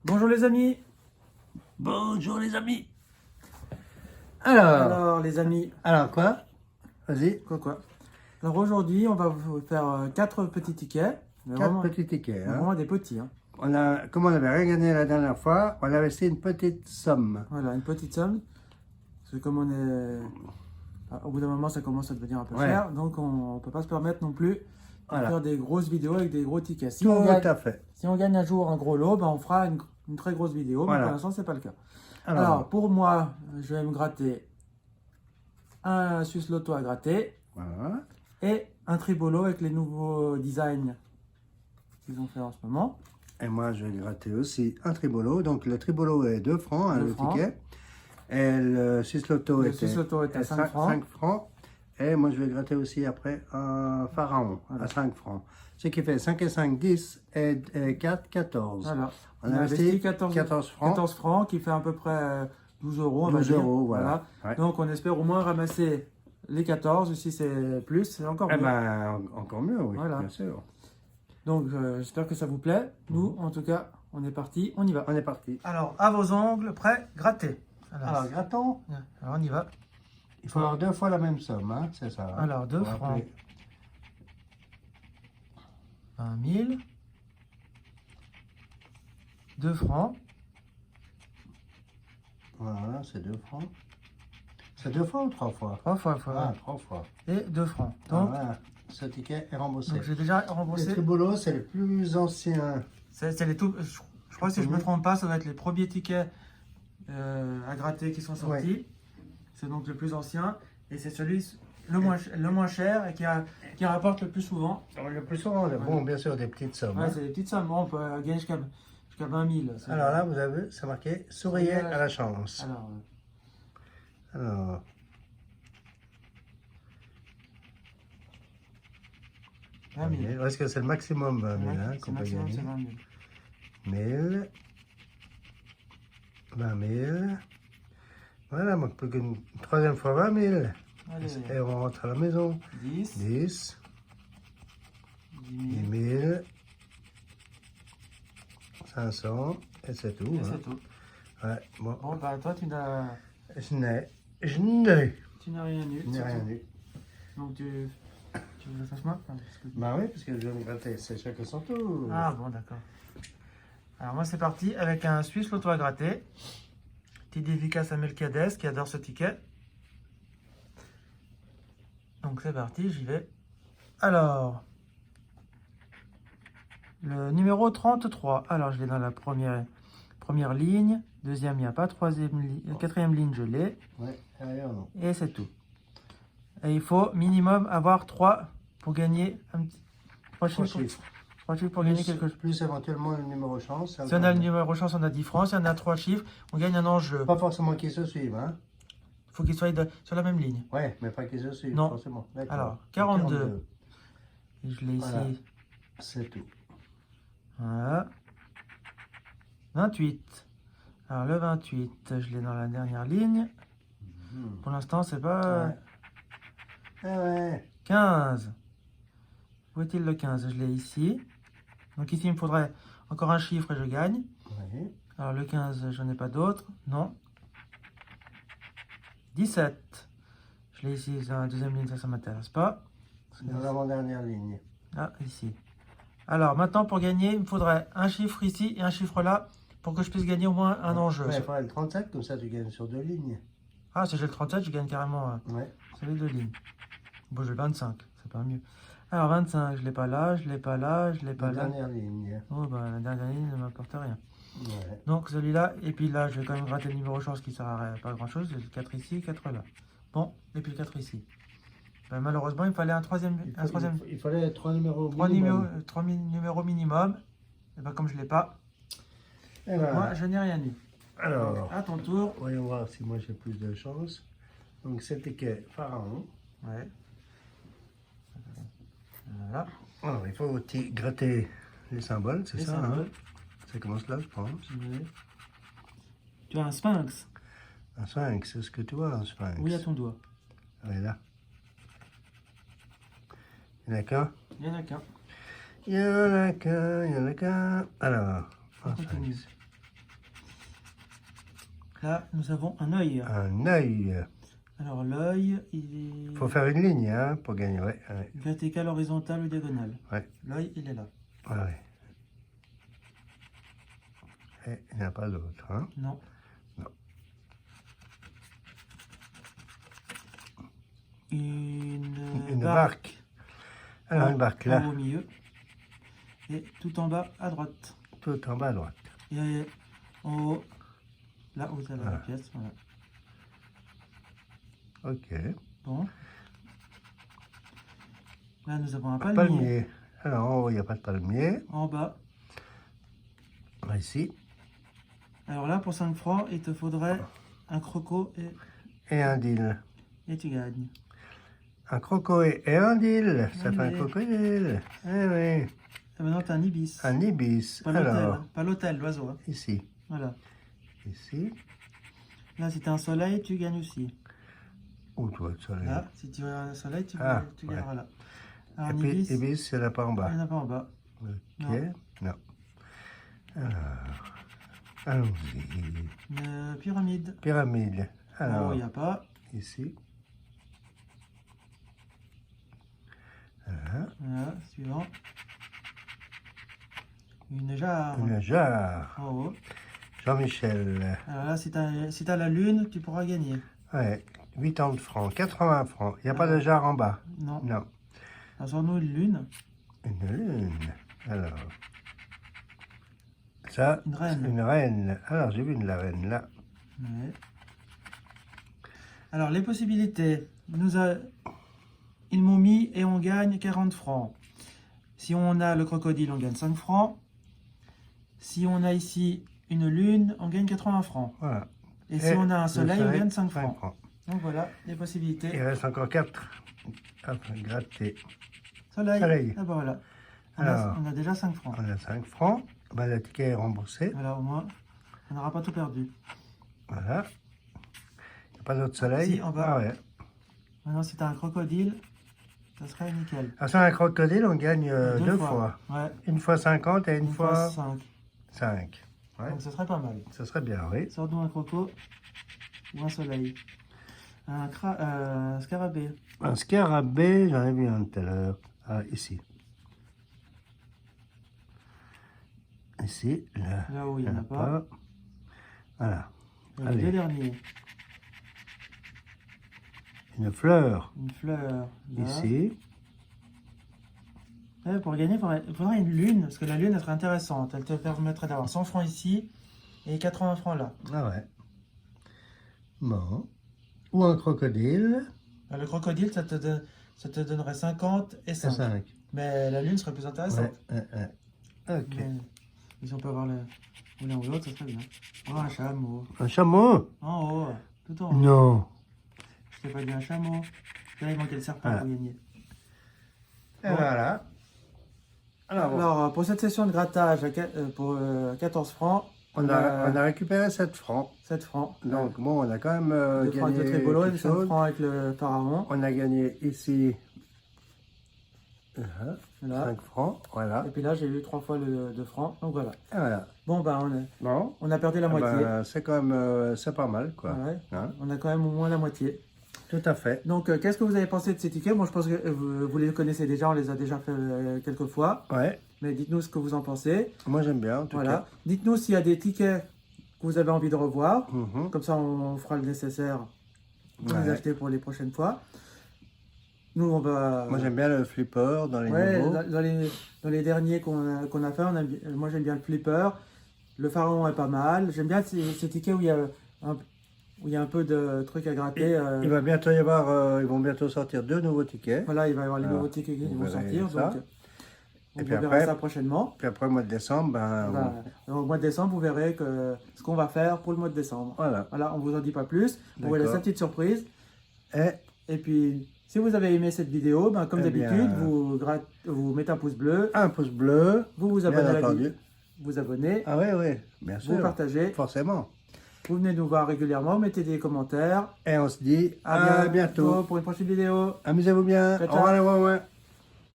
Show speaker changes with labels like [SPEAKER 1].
[SPEAKER 1] Bonjour les amis.
[SPEAKER 2] Bonjour les amis.
[SPEAKER 1] Alors les amis,
[SPEAKER 2] Alors quoi? Vas-y.
[SPEAKER 1] quoi. Alors aujourd'hui, on va vous faire 4 petits tickets. Mais
[SPEAKER 2] 4
[SPEAKER 1] vraiment,
[SPEAKER 2] petits tickets. Hein.
[SPEAKER 1] vraiment des petits. Hein.
[SPEAKER 2] Comme on n'avait rien gagné la dernière fois, on a resté une petite somme.
[SPEAKER 1] Voilà, une petite somme. Parce que comme on est... Au bout d'un moment, ça commence à devenir un peu
[SPEAKER 2] Ouais.
[SPEAKER 1] cher. Donc on ne peut pas se permettre non plus de
[SPEAKER 2] Voilà.
[SPEAKER 1] faire des grosses vidéos avec des gros tickets. Si
[SPEAKER 2] Tout
[SPEAKER 1] on gagne,
[SPEAKER 2] à fait.
[SPEAKER 1] si on gagne un jour un gros lot, ben on fera une très grosse vidéo.
[SPEAKER 2] Voilà.
[SPEAKER 1] Mais pour l'instant, ce n'est pas le cas.
[SPEAKER 2] Alors,
[SPEAKER 1] Alors pour moi, je vais me gratter un Suisse Loto à gratter.
[SPEAKER 2] voilà.
[SPEAKER 1] Et un tribolo avec les nouveaux designs qu'ils ont fait en ce moment.
[SPEAKER 2] Et moi, je vais gratter aussi un tribolo. Donc, le tribolo est 2 francs, hein,
[SPEAKER 1] 2
[SPEAKER 2] le
[SPEAKER 1] francs.
[SPEAKER 2] ticket. Et le Suisse Loto
[SPEAKER 1] Le Suisse Loto est à 5 francs.
[SPEAKER 2] 5 francs. Et moi, je vais gratter aussi après un pharaon à 5 francs. Ce qui fait 5 et 5, 10 et 4, 14.
[SPEAKER 1] Voilà.
[SPEAKER 2] On a investi
[SPEAKER 1] 14
[SPEAKER 2] francs.
[SPEAKER 1] 14 francs qui fait à peu près 12 euros.
[SPEAKER 2] 12 euros, voilà. Ouais.
[SPEAKER 1] Donc on espère au moins ramasser les 14. Si c'est plus, c'est encore
[SPEAKER 2] Eh
[SPEAKER 1] mieux.
[SPEAKER 2] ben, encore mieux, oui,
[SPEAKER 1] Voilà.
[SPEAKER 2] bien sûr.
[SPEAKER 1] Donc j'espère que ça vous plaît. Nous, en tout cas, on est parti, on y va.
[SPEAKER 2] On est parti.
[SPEAKER 1] Alors, à vos ongles, prêts, grattez.
[SPEAKER 2] Alors, grattons.
[SPEAKER 1] Alors on y va.
[SPEAKER 2] Il faut avoir 2 fois la même somme, hein, c'est ça. Hein.
[SPEAKER 1] Alors, 2 francs. 20 000. 2 francs.
[SPEAKER 2] Voilà, c'est 2 francs. C'est 2 fois ou 3 fois?
[SPEAKER 1] 3 fois.
[SPEAKER 2] Ah, 3 fois.
[SPEAKER 1] Et 2 francs. Donc,
[SPEAKER 2] voilà, ce ticket est remboursé.
[SPEAKER 1] donc j'ai déjà
[SPEAKER 2] Le
[SPEAKER 1] remboursé.
[SPEAKER 2] tribolo, c'est le plus ancien.
[SPEAKER 1] C'est les tout. Je crois que si je ne me trompe pas, ça doit être les premiers tickets à gratter qui sont sortis.
[SPEAKER 2] Ouais.
[SPEAKER 1] C'est donc le plus ancien. Et c'est celui le moins cher et qui rapporte le plus souvent.
[SPEAKER 2] Le plus souvent, bon, bien sûr, des petites sommes.
[SPEAKER 1] Ouais,
[SPEAKER 2] hein.
[SPEAKER 1] c'est des petites sommes. On peut gagner jusqu'à 20 000.
[SPEAKER 2] Alors là, vous avez vu, c'est marqué souriez à la chance. Alors,
[SPEAKER 1] 20 000.
[SPEAKER 2] est-ce que c'est le maximum 20 000 hein,
[SPEAKER 1] C'est
[SPEAKER 2] qu'on peut
[SPEAKER 1] maximum,
[SPEAKER 2] gagner?
[SPEAKER 1] c'est 20 000.
[SPEAKER 2] 1000, 20 000. Voilà, manque plus qu'une troisième fois 20 000.
[SPEAKER 1] Allez,
[SPEAKER 2] Et on rentre à la maison.
[SPEAKER 1] 10,
[SPEAKER 2] 10,
[SPEAKER 1] 10 000.
[SPEAKER 2] 10 000, 500, et c'est tout.
[SPEAKER 1] Et
[SPEAKER 2] hein.
[SPEAKER 1] c'est tout.
[SPEAKER 2] Ouais, bon.
[SPEAKER 1] Bon, bah toi, tu n'as
[SPEAKER 2] Je n'ai
[SPEAKER 1] rien eu.
[SPEAKER 2] rien eu.
[SPEAKER 1] Donc tu veux que je fasse moi?
[SPEAKER 2] Bah oui, parce que je vais me gratter, c'est chacun son tour.
[SPEAKER 1] Ah bon, d'accord. Alors moi c'est parti avec un Suisse Loto à gratter. Petite dédicace à Melchiades qui adore ce ticket. Donc c'est parti, j'y vais. Alors, le numéro 33. Alors je l'ai dans la première ligne. Deuxième, il n'y a pas. Quatrième ligne, je l'ai.
[SPEAKER 2] Ouais, ailleurs non.
[SPEAKER 1] Et c'est tout. Et il faut minimum avoir 3 pour gagner un petit... 3 chiffres. 3 chiffres pour gagner quelque chose.
[SPEAKER 2] Plus éventuellement le numéro chance.
[SPEAKER 1] Si on a le numéro chance, on a 10 francs. Si on a 3 chiffres, on gagne un enjeu.
[SPEAKER 2] Pas forcément qu'ils se suivent, hein.
[SPEAKER 1] Il faut qu'ils soient sur la même ligne.
[SPEAKER 2] Ouais, mais pas qu'ils se suivent,
[SPEAKER 1] Non.
[SPEAKER 2] forcément. D'accord.
[SPEAKER 1] Alors, 42. Et je l'ai
[SPEAKER 2] Voilà.
[SPEAKER 1] ici.
[SPEAKER 2] C'est tout.
[SPEAKER 1] Voilà. 28. Alors, le 28, je l'ai dans la dernière ligne. Pour l'instant, c'est pas...
[SPEAKER 2] Ouais. Ah ouais.
[SPEAKER 1] 15. Où est-il le 15? Je l'ai ici. Donc ici, il me faudrait encore un chiffre et je gagne.
[SPEAKER 2] Oui.
[SPEAKER 1] Alors, le 15, je n'en ai pas d'autre. Non. 17. Je l'ai ici dans la deuxième ligne, ça ne m'intéresse pas.
[SPEAKER 2] Dans l'avant-dernière ligne.
[SPEAKER 1] Ah, ici. Alors, maintenant, pour gagner, il me faudrait un chiffre ici et un chiffre là pour que je puisse gagner au moins un enjeu.
[SPEAKER 2] Ouais, il faudrait le 37, comme ça tu gagnes sur 2 lignes.
[SPEAKER 1] Ah, si j'ai le 37, je gagne carrément
[SPEAKER 2] Ouais.
[SPEAKER 1] sur les 2 lignes. Bon, j'ai le 25, c'est pas mieux. Alors, 25, je ne l'ai pas là, je ne l'ai pas là, je ne l'ai pas
[SPEAKER 2] La
[SPEAKER 1] là.
[SPEAKER 2] dernière ligne.
[SPEAKER 1] Oh, bah, la dernière ligne ne m'apporte rien.
[SPEAKER 2] Ouais.
[SPEAKER 1] Donc, celui-là, et puis là, je vais quand même gratter le numéro chance qui ne sert à pas grand-chose. J'ai le 4 ici, 4 là. Bon, et puis le 4 ici. Ben, malheureusement, il me fallait un troisième.
[SPEAKER 2] Il fallait 3 numéros
[SPEAKER 1] 3
[SPEAKER 2] minimum.
[SPEAKER 1] numéros minimum. Et ben, comme je ne l'ai pas,
[SPEAKER 2] Et voilà.
[SPEAKER 1] moi, je n'ai rien eu.
[SPEAKER 2] Alors,
[SPEAKER 1] Donc, à ton tour.
[SPEAKER 2] voyons voir si moi j'ai plus de chance. Donc, c'est ticket pharaon.
[SPEAKER 1] Ouais. Voilà.
[SPEAKER 2] Alors, il faut gratter les symboles, c'est
[SPEAKER 1] Les
[SPEAKER 2] ça,
[SPEAKER 1] symboles.
[SPEAKER 2] hein? Ça commence là, je pense.
[SPEAKER 1] Ouais. Tu as un sphinx.
[SPEAKER 2] Un sphinx, c'est ce que tu vois, un sphinx.
[SPEAKER 1] Oui, à ton doigt.
[SPEAKER 2] Oui, là. Il y en a qu'un?
[SPEAKER 1] Il n'y en a qu'un.
[SPEAKER 2] Il y en a qu'un, il y en a qu'un. Alors,
[SPEAKER 1] On
[SPEAKER 2] un
[SPEAKER 1] continue.
[SPEAKER 2] sphinx.
[SPEAKER 1] Là, nous avons un œil.
[SPEAKER 2] Un œil.
[SPEAKER 1] Alors, l'œil, il
[SPEAKER 2] Il faut faire une ligne hein, pour gagner. Ouais, ouais.
[SPEAKER 1] vertical, horizontal ou diagonal.
[SPEAKER 2] Ouais.
[SPEAKER 1] L'œil, il est là.
[SPEAKER 2] Ouais. Et il n'y en a pas d'autre. Hein.
[SPEAKER 1] Non.
[SPEAKER 2] Non.
[SPEAKER 1] Une
[SPEAKER 2] barque. Alors, une barque là,
[SPEAKER 1] au milieu. Et tout en bas à droite.
[SPEAKER 2] tout en bas à droite.
[SPEAKER 1] Et en haut, là où tu as la
[SPEAKER 2] Voilà.
[SPEAKER 1] pièce. Voilà.
[SPEAKER 2] Ok.
[SPEAKER 1] Bon. Là, nous avons un
[SPEAKER 2] Un
[SPEAKER 1] palmier.
[SPEAKER 2] palmier. Alors, en haut, il n'y a pas de palmier.
[SPEAKER 1] En bas.
[SPEAKER 2] Ici.
[SPEAKER 1] Alors là, pour 5 francs, il te faudrait un croco
[SPEAKER 2] Et un deal.
[SPEAKER 1] et tu gagnes.
[SPEAKER 2] Un croco et un deal. Ça fait un
[SPEAKER 1] Allez.
[SPEAKER 2] crocodile. Eh oui.
[SPEAKER 1] Et maintenant, tu as un ibis.
[SPEAKER 2] Un ibis.
[SPEAKER 1] Pas l'hôtel,
[SPEAKER 2] Alors,
[SPEAKER 1] hein. Pas l'hôtel, l'oiseau. Hein.
[SPEAKER 2] ici.
[SPEAKER 1] Voilà.
[SPEAKER 2] Ici.
[SPEAKER 1] Là, si tu as un soleil, tu gagnes aussi.
[SPEAKER 2] Où tu vois le soleil?
[SPEAKER 1] Là, si tu as un soleil, tu,
[SPEAKER 2] Ah,
[SPEAKER 1] tu
[SPEAKER 2] ouais.
[SPEAKER 1] gagneras là. Alors,
[SPEAKER 2] Et
[SPEAKER 1] un
[SPEAKER 2] puis,
[SPEAKER 1] ibis, il
[SPEAKER 2] ibis, il n'y en a pas en bas.
[SPEAKER 1] n'y en a pas en bas.
[SPEAKER 2] Ok.
[SPEAKER 1] Non.
[SPEAKER 2] Non. Alors, allons-y.
[SPEAKER 1] Une pyramide.
[SPEAKER 2] Pyramide.
[SPEAKER 1] En
[SPEAKER 2] Alors,
[SPEAKER 1] haut, il n'y a pas.
[SPEAKER 2] ici. Voilà.
[SPEAKER 1] Voilà, suivant. Une jarre.
[SPEAKER 2] Une jarre.
[SPEAKER 1] En haut.
[SPEAKER 2] Jean-Michel.
[SPEAKER 1] Alors là, si tu as la lune, tu pourras gagner.
[SPEAKER 2] Ouais. 80 francs. 80 francs. Il n'y a pas
[SPEAKER 1] Ah.
[SPEAKER 2] de jarre en bas.
[SPEAKER 1] Non.
[SPEAKER 2] Non.
[SPEAKER 1] Alors, sur nous, une lune.
[SPEAKER 2] Une lune. Alors. Ça,
[SPEAKER 1] Une reine.
[SPEAKER 2] c'est une reine. Alors, j'ai vu la reine là.
[SPEAKER 1] Ouais. Alors, les possibilités. Ils m'ont mis et on gagne 40 francs. Si on a le crocodile, on gagne 5 francs. Si on a ici une lune, on gagne 80 francs.
[SPEAKER 2] Voilà.
[SPEAKER 1] Et si on a un
[SPEAKER 2] le
[SPEAKER 1] soleil, on gagne 5
[SPEAKER 2] 5
[SPEAKER 1] francs. Donc voilà les possibilités.
[SPEAKER 2] Il reste encore 4. Hop, gratter.
[SPEAKER 1] Soleil.
[SPEAKER 2] Soleil.
[SPEAKER 1] Ah bah voilà.
[SPEAKER 2] Alors.
[SPEAKER 1] On a déjà 5 francs.
[SPEAKER 2] On a 5 francs. Ben, le ticket est remboursé.
[SPEAKER 1] Voilà, au moins, on n'aura pas tout perdu.
[SPEAKER 2] Voilà. Il n'y a pas d'autre soleil.
[SPEAKER 1] Si, en bas.
[SPEAKER 2] Ah ouais.
[SPEAKER 1] Maintenant, si tu as un crocodile, ça serait nickel.
[SPEAKER 2] Ah, sur un crocodile, on gagne deux fois.
[SPEAKER 1] Ouais.
[SPEAKER 2] Une fois 50 et une fois
[SPEAKER 1] 5.
[SPEAKER 2] 5. Ouais.
[SPEAKER 1] Donc, ça serait pas mal.
[SPEAKER 2] Ce serait bien, oui.
[SPEAKER 1] Sors-nous un croco ou un soleil. Un scarabée.
[SPEAKER 2] Un scarabée, j'en ai vu un tout à l'heure. Ah, ici. Ici, là.
[SPEAKER 1] Là où il n'y en a pas.
[SPEAKER 2] pas. Voilà.
[SPEAKER 1] Et les
[SPEAKER 2] Allez.
[SPEAKER 1] deux derniers.
[SPEAKER 2] Une fleur.
[SPEAKER 1] Une fleur. Là.
[SPEAKER 2] Ici.
[SPEAKER 1] Ouais, pour gagner, il faudrait une lune, parce que la lune, elle serait intéressante. Elle te permettrait d'avoir 100 francs ici et 80 francs là.
[SPEAKER 2] Ah ouais. Bon. Ou un crocodile.
[SPEAKER 1] Le crocodile, ça te donnerait 50 et 5.
[SPEAKER 2] 5.
[SPEAKER 1] Mais la lune serait plus intéressante.
[SPEAKER 2] Ouais. Ok.
[SPEAKER 1] Mais si on peut avoir l'un ou l'autre, ça serait bien. Oh, un chameau.
[SPEAKER 2] Un chameau?
[SPEAKER 1] En haut, tout en haut.
[SPEAKER 2] Non.
[SPEAKER 1] Je t'ai pas dit un chameau. Là, il manquait le serpent
[SPEAKER 2] Voilà.
[SPEAKER 1] pour gagner.
[SPEAKER 2] Et
[SPEAKER 1] Bon.
[SPEAKER 2] voilà.
[SPEAKER 1] Alors, pour cette session de grattage pour 14 francs,
[SPEAKER 2] On a récupéré 7 francs.
[SPEAKER 1] 7 francs.
[SPEAKER 2] Donc bon, on a quand même
[SPEAKER 1] 2 francs avec
[SPEAKER 2] gagné
[SPEAKER 1] le tribolo et
[SPEAKER 2] quelque
[SPEAKER 1] 5
[SPEAKER 2] chose.
[SPEAKER 1] francs avec le pharaon.
[SPEAKER 2] On a gagné ici
[SPEAKER 1] Voilà.
[SPEAKER 2] 5 francs. Voilà.
[SPEAKER 1] Et puis là, j'ai eu 3 fois le 2 francs. Donc voilà.
[SPEAKER 2] Et voilà.
[SPEAKER 1] Bon, ben,
[SPEAKER 2] Bon.
[SPEAKER 1] on a perdu la moitié.
[SPEAKER 2] Ben, c'est quand même c'est pas mal quoi.
[SPEAKER 1] Ouais.
[SPEAKER 2] Hein?
[SPEAKER 1] On a quand même au moins la moitié.
[SPEAKER 2] Tout à fait.
[SPEAKER 1] Donc, qu'est-ce que vous avez pensé de ces tickets? Moi, je pense que vous les connaissez déjà. On les a déjà fait quelques fois.
[SPEAKER 2] Ouais.
[SPEAKER 1] Mais dites-nous ce que vous en pensez.
[SPEAKER 2] Moi j'aime bien en tout
[SPEAKER 1] Voilà. Dites-nous s'il y a des tickets que vous avez envie de revoir.
[SPEAKER 2] cas. Mhm.
[SPEAKER 1] Comme ça, on fera le nécessaire pour
[SPEAKER 2] Ouais.
[SPEAKER 1] les acheter pour les prochaines fois. Nous, on va...
[SPEAKER 2] Moi j'aime bien le flipper dans les
[SPEAKER 1] Ouais,
[SPEAKER 2] nouveaux.
[SPEAKER 1] dans les derniers qu'on a fait, moi j'aime bien le flipper. Le pharaon est pas mal. J'aime bien ces tickets où il y a un peu de trucs à gratter.
[SPEAKER 2] Il va bientôt y avoir, ils vont bientôt sortir 2 nouveaux tickets.
[SPEAKER 1] Voilà, il va y avoir les
[SPEAKER 2] Alors,
[SPEAKER 1] nouveaux tickets qui
[SPEAKER 2] vous
[SPEAKER 1] vont
[SPEAKER 2] verrez
[SPEAKER 1] sortir.
[SPEAKER 2] ça.
[SPEAKER 1] Donc, on
[SPEAKER 2] Et puis
[SPEAKER 1] verra
[SPEAKER 2] après-
[SPEAKER 1] ça prochainement.
[SPEAKER 2] Puis après, au mois de décembre, ben,
[SPEAKER 1] Voilà. Au mois de décembre, vous verrez ce qu'on va faire pour le mois de décembre.
[SPEAKER 2] voilà.
[SPEAKER 1] Voilà, on vous en dit pas plus. On vous laisse
[SPEAKER 2] D'accord.
[SPEAKER 1] la petite surprise.
[SPEAKER 2] Et
[SPEAKER 1] Et puis, si vous avez aimé cette vidéo, ben, comme
[SPEAKER 2] Eh
[SPEAKER 1] d'habitude,
[SPEAKER 2] bien,
[SPEAKER 1] vous mettez un pouce bleu,
[SPEAKER 2] un pouce bleu,
[SPEAKER 1] vous vous
[SPEAKER 2] bien
[SPEAKER 1] abonnez à la
[SPEAKER 2] entendu.
[SPEAKER 1] vidéo, vous abonnez,
[SPEAKER 2] Ah oui, oui, bien
[SPEAKER 1] vous
[SPEAKER 2] sûr.
[SPEAKER 1] partagez,
[SPEAKER 2] Forcément.
[SPEAKER 1] vous venez nous voir régulièrement, mettez des commentaires.
[SPEAKER 2] Et on se dit à bientôt.
[SPEAKER 1] pour une prochaine vidéo.
[SPEAKER 2] Amusez-vous bien.
[SPEAKER 1] Ciao,
[SPEAKER 2] Au revoir,
[SPEAKER 1] ciao.
[SPEAKER 2] au revoir.